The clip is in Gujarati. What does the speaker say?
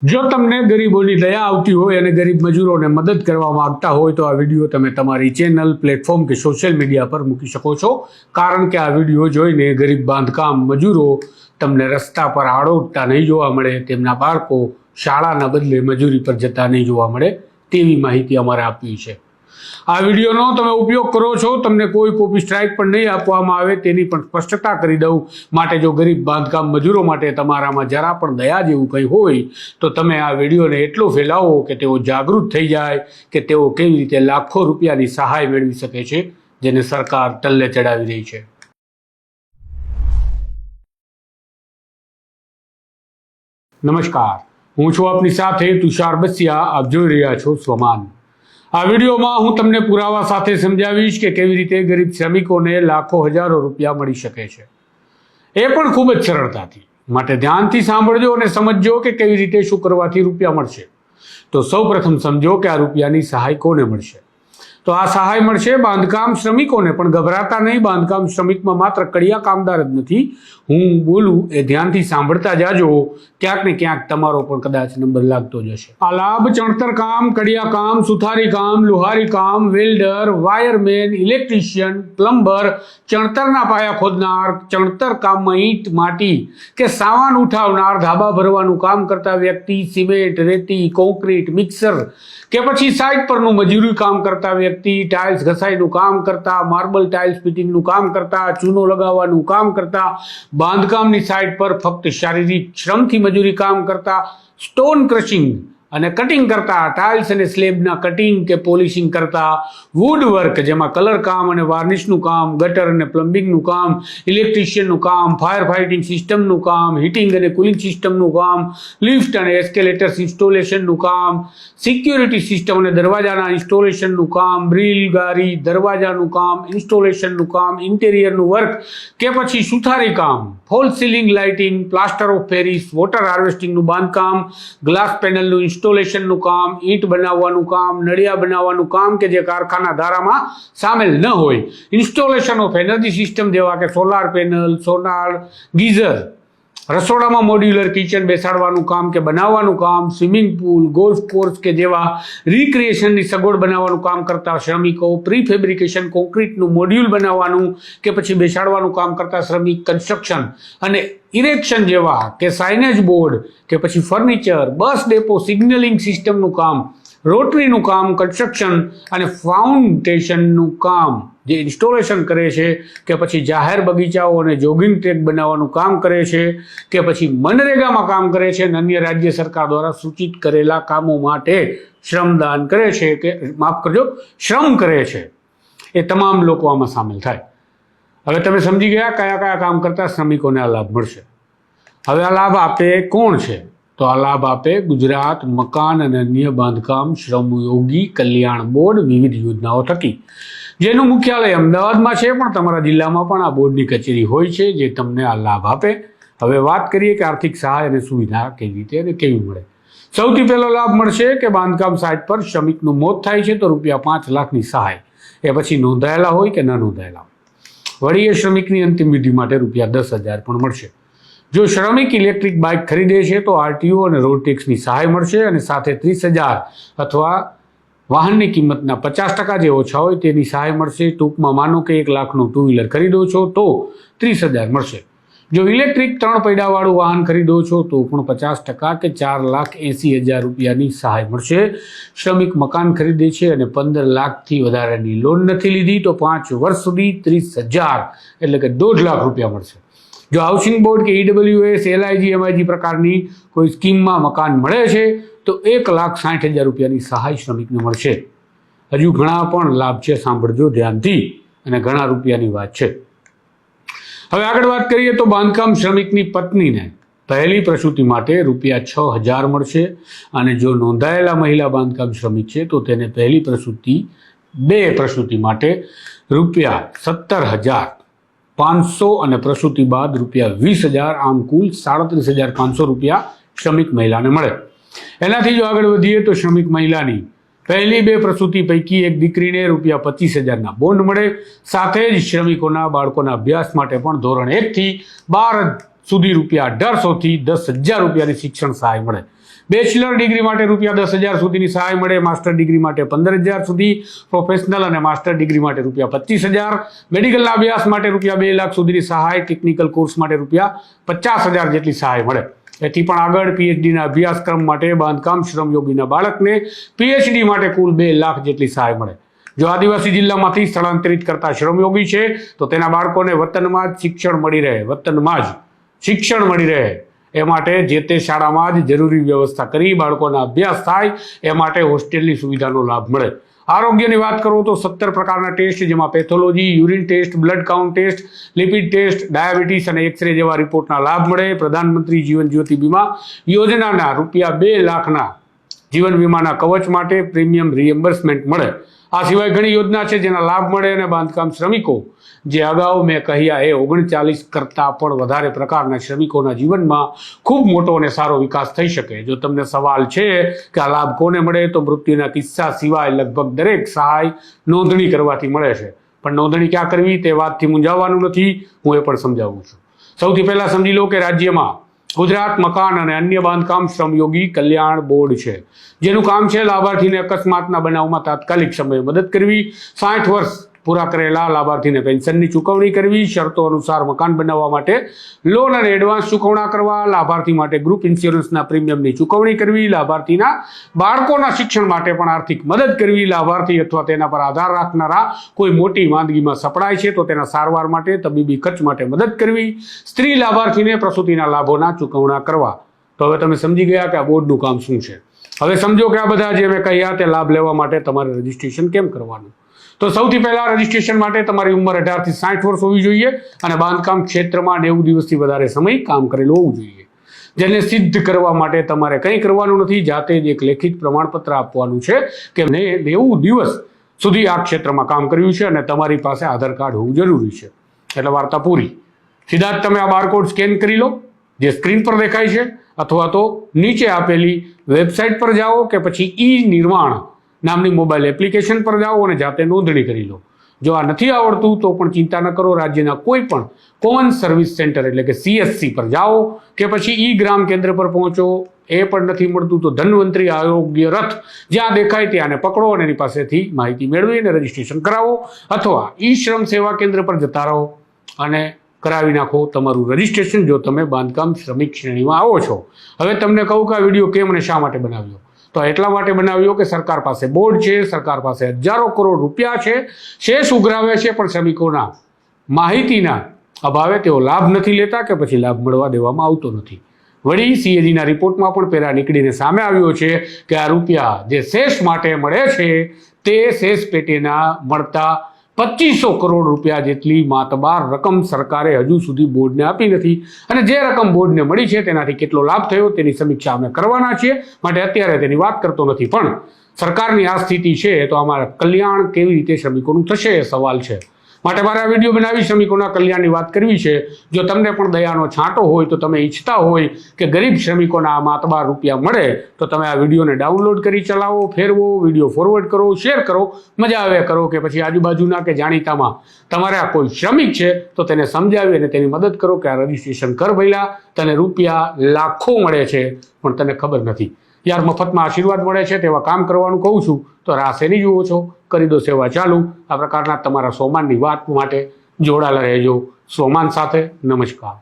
જો તમને ગરીબોની દયા આવતી હોય અને ગરીબ મજૂરોને મદદ કરવા માંગતા હોય તો આ વિડીયો તમે તમારી ચેનલ, પ્લેટફોર્મ કે સોશિયલ મીડિયા પર મૂકી શકો છો, કારણ કે આ વિડીયો જોઈને ગરીબ બાંધકામ મજૂરો તમને રસ્તા પર આડોટતા નહીં જોવા મળે, તેમના બાળકો શાળાના બદલે મજૂરી પર જતા નહીં જોવા મળે, તેવી માહિતી અમારે આપવી છે. આ વિડીયોનો તમે ઉપયોગ કરો છો, તમને કોઈ કોપી સ્ટ્રાઇક પણ નહીં આપવામાં આવે તેની પણ સ્પષ્ટતા કરી દઉં. માટે જો ગરીબ બાંધકામ મજૂરો માટે તમારામાં જરા પણ દયા જેવું કંઈ હોય તો તમે આ વિડીયોને એટલો ફેલાવો કે તેઓ જાગૃત થઈ જાય કે તેઓ કેવી રીતે લાખો રૂપિયાની સહાય મેળવી શકે છે, જેને સરકાર ટલ્લે ચડાવી રહી છે. નમસ્કાર, હું છું આપની સાથે તુષાર બસિયા. આપ જોઈ રહ્યા છો સ્વમાન. આ વિડીયોમાં હું તમને પુરાવા સાથે સમજાવીશ કે કેવી રીતે ગરીબ શ્રમિકોને લાખો હજારો રૂપિયા મળી શકે છે, એ પણ ખૂબ જ સરળતાથી. માટે ધ્યાનથી સાંભળજો અને સમજજો કે કેવી રીતે શું કરવાથી રૂપિયા મળશે. તો સૌ પ્રથમ સમજો કે આ રૂપિયાની સહાય કોને મળશે. તો આ સહાય મળશે બાંધકામ શ્રમિકોને. પણ ગભરાતા નહીં, બાંધકામ શ્રમિકમાં માત્ર કડિયા કામદાર જ નથી. હું બોલું એ ધ્યાનથી સાંભળતા જાજો, ક્યાંક ને ક્યાંક તમારો પણ કદાચ નંબર લાગતો જશે. આ લાભ ચણતર કામ, કડિયા કામ, સુથારી કામ, લુહારી કામ, વેલ્ડર, વાયરમેન, ઇલેક્ટ્રિશિયન, પ્લમ્બર, ચણતરના પાયા ખોદનાર, ચણતર કામમાં ઈંટ, માટી કે સામાન ઉઠાવનાર, ધાબા ભરવાનું કામ કરતા વ્યક્તિ, સિમેન્ટ, રેતી, કોન્ક્રીટ મિક્સર કે પછી સાઇટ પરનું મજૂરી કામ કરતા વ્યક્તિ, ટાઇલ્સ ઘસાઈનું કામ કરતા, માર્બલ ટાઇલ્સ ફિટિંગનું કામ કરતા, ચૂનો લગાવવાનું કામ કરતા, બાંધકામની સાઇટ પર ફક્ત શારીરિક શ્રમથી મજૂરી કામ કરતા, સ્ટોન ક્રશિંગ અને કટિંગ કરતા, ટાઇલ્સ અને સ્લેબના કટિંગ કે પોલિશિંગ કરતા, વુડ વર્ક જેમાં કલર કામ અને વાર્નિશનું કામ, ગટર અને પ્લમ્બિંગનું કામ, ઇલેક્ટ્રિશિયનનું કામ, ફાયર ફાઇટિંગ સિસ્ટમનું કામ, હીટિંગ અને કુલિંગ સિસ્ટમનું કામ, લિફ્ટ અને એસ્કેલેટર્સ ઇન્સ્ટોલેશનનું કામ, સિક્યોરિટી સિસ્ટમ અને દરવાજાના ઇન્સ્ટોલેશનનું કામ, બ્રિલ, ગારી, દરવાજાનું કામ, ઇન્સ્ટોલેશનનું કામ, ઇન્ટેરિયરનું વર્ક કે પછી સુથારી કામ, false ceiling lighting, plaster of Paris, water હાર્વેસ્ટિંગનું બાંધકામ, ગ્લાસ પેનલનું ઇન્સ્ટોલેશનનું કામ, ઈંટ બનાવવાનું કામ, નળિયા બનાવવાનું કામ કે જે કારખાના ધારામાં સામેલ ન હોય, ઇન્સ્ટોલેશન ઓફ એનર્જી સિસ્ટમ જેવા કે સોલાર પેનલ, સોલાર ગીઝર, રસોડામાં મોડ્યુલર કિચન બેસાડવાનું કામ કે બનાવવાનું કામ, સ્વિમિંગ પુલ, ગોલ્ફ કોર્સ કે જેવા રિક્રિએશનની સગવડ બનાવવાનું કામ કરતા શ્રમિકો, પ્રી ફેબ્રિકેશન કોન્ક્રીટનું મોડ્યુલ બનાવવાનું કે પછી બેસાડવાનું કામ કરતા શ્રમિક, કન્સ્ટ્રક્શન અને ઇરેક્શન જેવા કે સાઇનેજ બોર્ડ કે પછી ફર્નિચર, બસ ડેપો, સિગ્નલિંગ સિસ્ટમનું કામ, રોટરીનું કામ, કન્સ્ટ્રક્શન અને ફાઉન્ડેશનનું કામ જે ઇન્સ્ટોલેશન કરે છે કે પછી જાહેર બગીચાઓ અને જોગિંગ ટ્રેક બનાવવાનું કામ કરે છે કે પછી મનરેગામાં કામ કરે છે અને અન્ય રાજ્ય સરકાર દ્વારા સૂચિત કરેલા કામો માટે શ્રમદાન કરે છે કે શ્રમ કરે છે, એ તમામ લોકો આમાં સામેલ થાય. હવે તમે સમજી ગયા કયા કયા કામ કરતા શ્રમિકોને આ લાભ મળશે. હવે આ લાભ આપે કોણ છે? તો આ લાભ આપે ગુજરાત મકાન અને અન્ય બાંધકામ શ્રમયોગી કલ્યાણ બોર્ડ વિવિધ યોજનાઓ થકી, જેનું મુખ્યાલય અમદાવાદમાં છે, પણ તમારા જિલ્લામાં પણ આ બોર્ડની કચેરી હોય છે જે તમને આ લાભ આપે. હવે વાત કરીએ કે આર્થિક સહાય અને સુવિધા કેવી રીતે અને કેવી મળે. સૌથી પહેલો લાભ મળશે કે બાંધકામ સાઇટ પર શ્રમિકનું મોત થાય છે તો ₹5 લાખની સહાય, એ પછી નોંધાયેલા હોય કે ન નોંધાયેલા. વળી એ શ્રમિકની અંતિમ વિધિ માટે ₹10,000 પણ મળશે. જો શ્રમિક ઇલેક્ટ્રિક બાઇક ખરીદે છે તો આરટીઓ અને રોડ ટેક્સની સહાય મળશે અને સાથે 30,000 અથવા વાહનની કિંમતના 50% જે ઓછા હોય તેની સહાય મળશે. ટૂંકમાં માનો કે 1 લાખનું ટુ વ્હીલર ખરીદો છો તો 30,000 મળશે. જો ઇલેક્ટ્રિક 3 પૈડાવાળું વાહન ખરીદો છો તો પણ 50% કે ₹4,80,000 રૂપિયાની સહાય મળશે. શ્રમિક મકાન ખરીદે છે અને 15 લાખથી વધારાની લોન નથી લીધી તો 5 વર્ષ સુધી 30,000 એટલે કે 2.5 લાખ રૂપિયા મળશે. જો હાઉસિંગ બોર્ડ કે EWS, LIG, MIG પ્રકારની કોઈ સ્કીમમાં મકાન મળે છે તો 1,60,000 રૂપિયાની સહાય શ્રમિકને મળશે. હજુ ઘણા પણ લાભ છે, સાંભળજો ધ્યાનથી, અને ઘણા રૂપિયાની વાત છે. હવે આગળ વાત કરીએ તો બાંધકામ શ્રમિકની પત્નીને પહેલી પ્રસૂતિ માટે ₹6,000 મળશે અને જો નોંધાયેલા મહિલા બાંધકામ શ્રમિક છે તો તેને પહેલી પ્રસૂતિ, 2 પ્રસૂતિ માટે ₹17,500 અને પ્રસૂતિ બાદ ₹20,000, આમ કુલ ₹37,500 શ્રમિક મહિલાને મળે. એનાથી જો આગળ વધીએ તો શ્રમિક મહિલાની પહેલી 2 પ્રસૂતિ પૈકી એક દીકરીને ₹25,000ના બોન્ડ મળે. સાથે જ શ્રમિકોના બાળકોના અભ્યાસ માટે પણ ધોરણ 1 થી 12 સુધી ₹1,800 થી ₹10,000 શિક્ષણ સહાય મળે. બેચલર ડિગ્રી માટે ₹10,000 સુધીની સહાય મળે, માસ્ટર ડિગ્રી માટે 15,000 સુધી, પ્રોફેશનલ અને માસ્ટર ડિગ્રી માટે ₹25,000, મેડિકલના અભ્યાસ માટે ₹2 લાખ સુધીની સહાય, ટેકનિકલ કોર્સ માટે ₹50,000 જેટલી સહાય મળે. એથી પણ આગળ પીએચડીના અભ્યાસક્રમ માટે બાંધકામ શ્રમયોગીના બાળકને પીએચડી માટે કુલ 2 લાખ જેટલી સહાય મળે. જો આદિવાસી જિલ્લામાંથી સ્થળાંતરિત કરતા શ્રમયોગી છે તો તેના બાળકોને વતનમાં જ શિક્ષણ મળી રહે એ માટે જે તે શાળામાં જ જરૂરી વ્યવસ્થા કરી બાળકોના અભ્યાસ થાય એ માટે હોસ્ટેલની સુવિધાનો લાભ મળે. આરોગ્યની વાત કરું તો 17 પ્રકારના ટેસ્ટ, જેમાં pathology, urine test, blood count test, lipid test, diabetes અને એક્સરે જેવા રિપોર્ટના લાભ મળે. પ્રધાનમંત્રી જીવન જ્યોતિ બીમા યોજનાના ₹2 લાખના જીવન વીમાના કવચ માટે પ્રીમિયમ રિએમ્બર્સમેન્ટ મળે. આ સિવાય ઘણી યોજના છે જેના લાભ મળે અને બાંધકામ શ્રમિકો, જે અગાઉ મેં કહ્યા એ 39 કરતાં પણ વધારે પ્રકારના શ્રમિકોના જીવનમાં ખૂબ મોટો અને સારો વિકાસ થઈ શકે. જો તમને સવાલ છે કે આ લાભ કોને મળે, તો મૃત્યુના કિસ્સા સિવાય લગભગ દરેક સહાય નોંધણી કરવાથી મળે છે. પણ નોંધણી ક્યાં કરવી તે વાતથી મૂંઝાવવાનું નથી, હું એ પણ સમજાવું છું. સૌથી પહેલાં સમજી લો કે રાજ્યમાં ગુજરાત મકાન અને અન્ય બાંધકામ શ્રમયોગી કલ્યાણ બોર્ડ છે, જેનું કામ છે લાભાર્થીને અકસ્માતના બનાવમાં તાત્કાલિક સમયે મદદ કરવી, 60 વર્ષ પૂરા કરેલા લાભાર્થીને પેન્શનની ચૂકવણી કરવી, શરતો અનુસાર મકાન બનાવવા માટે લોન અને એડવાન્સ ચૂકવણા કરવા, લાભાર્થી માટે ગ્રુપ ઇન્સ્યોરન્સના પ્રીમિયમની ચૂકવણી કરવી, લાભાર્થીના બાળકોના શિક્ષણ માટે પણ આર્થિક મદદ કરવી, લાભાર્થી અથવા તેના પર આધાર રાખનારા કોઈ મોટી માંદગીમાં સપડાય છે તો તેના સારવાર માટે તબીબી ખર્ચ માટે મદદ કરવી, સ્ત્રી લાભાર્થીને પ્રસૂતિના લાભોના ચૂકવણા કરવા. તો હવે તમે સમજી ગયા કે આ બોર્ડનું કામ શું છે. હવે સમજો કે આ બધા જે મેં કહ્યા તે લાભ લેવા માટે તમારે રજીસ્ટ્રેશન કેમ કરવાનું. તો સૌથી પહેલા રજીસ્ટ્રેશન માટે તમારી ઉંમર 18 થી 60 વર્ષ હોવી જોઈએ અને બાંધકામ ક્ષેત્રમાં 90 દિવસથી વધારે સમય કામ કરેલું હોવું જોઈએ. જેને સિદ્ધ કરવા માટે તમારે કંઈ કરવાનું નથી, જાતે જ એક લેખિત પ્રમાણપત્ર આપવાનું છે કે મેં 90 દિવસ સુધી આ ક્ષેત્રમાં કામ કર્યું છે અને તમારી પાસે આધાર કાર્ડ હોવું જરૂરી છે. એટલે વાર્તા પૂરી. સીધા જ તમે આ બારકોડ સ્કેન કરી લો જે સ્ક્રીન પર દેખાય છે, અથવા તો નીચે આપેલી વેબસાઇટ પર જાઓ કે પછી ઈ-નિર્માણ નામની મોબાઈલ એપ્લિકેશન પર જાઓ અને જાતે નોંધણી કરી લો. જો આ નથી આવડતું તો પણ ચિંતા ન કરો, રાજ્યના કોઈ પણ કોમન સર્વિસ સેન્ટર એટલે કે CSC પર જાઓ કે પછી ઈ ગ્રામ કેન્દ્ર પર પહોંચો. એ પણ નથી મળતું તો ધન્વંતરી આરોગ્ય રથ જ્યાં દેખાય ત્યાંને પકડો અને એની પાસેથી માહિતી મેળવી અને રજીસ્ટ્રેશન કરાવો, અથવા ઈ શ્રમ સેવા કેન્દ્ર પર જતા રહો અને કરાવી નાખો તમારું રજીસ્ટ્રેશન જો તમે બાંધકામ શ્રમિક શ્રેણીમાં આવો છો. હવે તમને કહું કે આ વિડીયો કેમ અને શા માટે બનાવ્યો. તો એટલા માટે બનાવ્યો કે સરકાર પાસે બોર્ડ છે, સરકાર પાસે હજારો કરોડ રૂપિયા છે, શેષ ઉઘરાવે છે, પણ શ્રમિકોના માહિતીના અભાવે તેઓ લાભ નથી લેતા કે પછી લાભ મળવા દેવામાં આવતો નથી. વળી CAGના રિપોર્ટમાં પણ પેરા નીકળીને સામે આવ્યો છે કે આ રૂપિયા જે શેષ માટે મળે છે તે શેષ પેટેના મળતા 2500 કરોડ રૂપિયા જેટલી માતબાર રકમ સરકારે હજુ સુધી બોર્ડને આપી નથી. અને જે રકમ બોર્ડને મળી છે તેનાથી કેટલો લાભ થયો તેની સમીક્ષા અમે કરવાના છીએ, માટે અત્યારે તેની વાત કરતો નથી. પણ સરકારની આ સ્થિતિ છે તો અમારા કલ્યાણ કેવી રીતે શ્રમિકોનું થશે એ સવાલ છે. માટે મારે આ વિડીયો બનાવી શ્રમિકોના કલ્યાણની વાત કરવી છે. જો તમને પણ દયાનો છાંટો હોય તો તમે ઈચ્છતા હોય કે ગરીબ શ્રમિકોના આ માતબાર રૂપિયા મળે તો તમે આ વિડીયોને ડાઉનલોડ કરી ચલાવો, ફેરવો, વિડીયો ફોરવર્ડ કરો, શેર કરો, મજા આવે કરો કે પછી આજુબાજુના કે જાણીતામાં તમારે આ કોઈ શ્રમિક છે તો તેને સમજાવી અને તેની મદદ કરો કે આ રજીસ્ટ્રેશન કર ભઈલા, તને રૂપિયા લાખો મળે છે પણ તને ખબર નથી. યાર મફતમાં આશીર્વાદ મળે છે તેવા કામ કરવાનું કહું છું તો રાહ શેની જુઓ છો, કરી દો સેવા ચાલુ. આ પ્રકારના તમારા સોમાનની વાત માટે જોડાયેલા રહેજો. સોમાન સાથે નમસ્કાર.